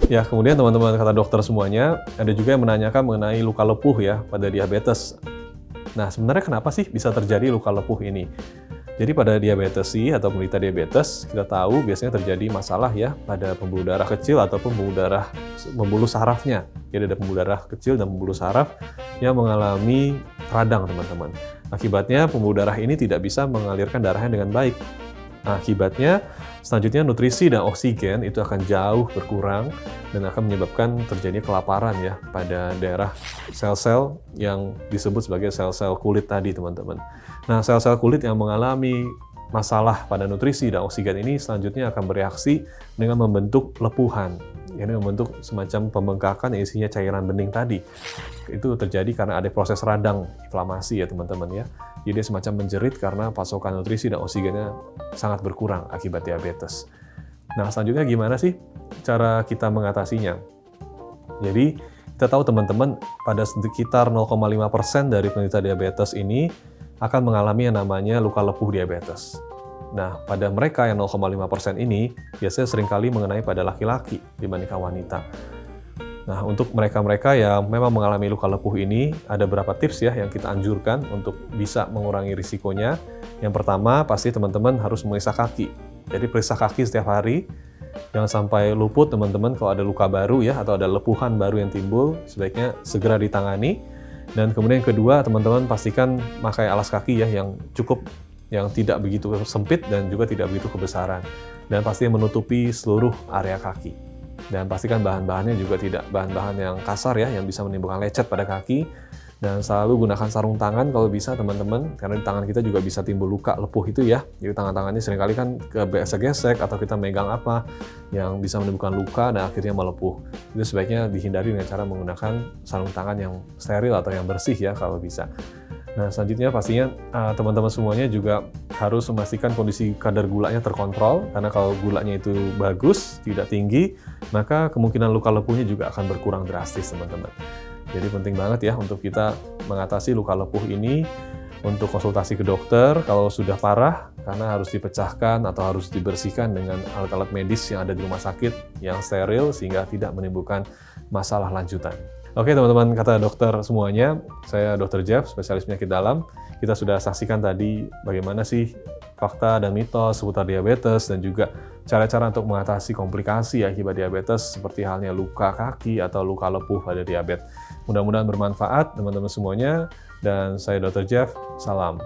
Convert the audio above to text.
Ya, kemudian teman-teman kata dokter semuanya, ada juga yang menanyakan mengenai luka lepuh ya pada diabetes. Nah, sebenarnya kenapa sih bisa terjadi luka lepuh ini? Jadi pada diabetes sih atau penderita diabetes, kita tahu biasanya terjadi masalah ya pada pembuluh darah kecil ataupun pembuluh sarafnya. Jadi ada pembuluh darah kecil dan pembuluh saraf yang mengalami radang, teman-teman. Akibatnya pembuluh darah ini tidak bisa mengalirkan darahnya dengan baik. Akibatnya, selanjutnya nutrisi dan oksigen itu akan jauh berkurang dan akan menyebabkan terjadinya kelaparan ya pada daerah sel-sel yang disebut sebagai sel-sel kulit tadi, teman-teman. Nah, sel-sel kulit yang mengalami masalah pada nutrisi dan oksigen ini selanjutnya akan bereaksi dengan membentuk lepuhan. Ini membentuk semacam pembengkakan yang isinya cairan bening tadi. Itu terjadi karena ada proses radang inflamasi ya, teman-teman ya. Jadi semacam menjerit karena pasokan nutrisi dan oksigennya sangat berkurang akibat diabetes. Nah, selanjutnya gimana sih cara kita mengatasinya? Jadi, kita tahu teman-teman pada sekitar 0,5% dari penderita diabetes ini akan mengalami yang namanya luka lepuh diabetes. Nah, pada mereka yang 0,5% ini biasanya seringkali mengenai pada laki-laki dibandingkan wanita. Nah, untuk mereka-mereka yang memang mengalami luka lepuh ini, ada beberapa tips ya yang kita anjurkan untuk bisa mengurangi risikonya. Yang pertama, pasti teman-teman harus memeriksa kaki. Jadi periksa kaki setiap hari, jangan sampai luput teman-teman kalau ada luka baru ya, atau ada lepuhan baru yang timbul, sebaiknya segera ditangani. Dan kemudian yang kedua, teman-teman pastikan pakai alas kaki ya yang cukup, yang tidak begitu sempit dan juga tidak begitu kebesaran. Dan pastinya menutupi seluruh area kaki. Dan pastikan bahan-bahannya juga tidak bahan-bahan yang kasar ya, yang bisa menimbulkan lecet pada kaki. Dan selalu gunakan sarung tangan kalau bisa teman-teman, karena di tangan kita juga bisa timbul luka lepuh itu ya. Jadi tangan-tangannya seringkali kan gesek-gesek atau kita megang apa yang bisa menimbulkan luka dan akhirnya melepuh. Itu sebaiknya dihindari dengan cara menggunakan sarung tangan yang steril atau yang bersih ya kalau bisa. Nah, selanjutnya pastinya teman-teman semuanya juga harus memastikan kondisi kadar gulanya terkontrol, karena kalau gulanya itu bagus, tidak tinggi, maka kemungkinan luka lepuhnya juga akan berkurang drastis, teman-teman. Jadi penting banget ya untuk kita mengatasi luka lepuh ini, untuk konsultasi ke dokter kalau sudah parah, karena harus dipecahkan atau harus dibersihkan dengan alat-alat medis yang ada di rumah sakit yang steril sehingga tidak menimbulkan masalah lanjutan. Oke teman-teman kata dokter semuanya, saya Dr. Jeff, spesialis penyakit dalam. Kita sudah saksikan tadi bagaimana sih fakta dan mitos seputar diabetes dan juga cara-cara untuk mengatasi komplikasi akibat diabetes seperti halnya luka kaki atau luka lepuh pada diabetes. Mudah-mudahan bermanfaat teman-teman semuanya, dan saya Dr. Jeff, salam.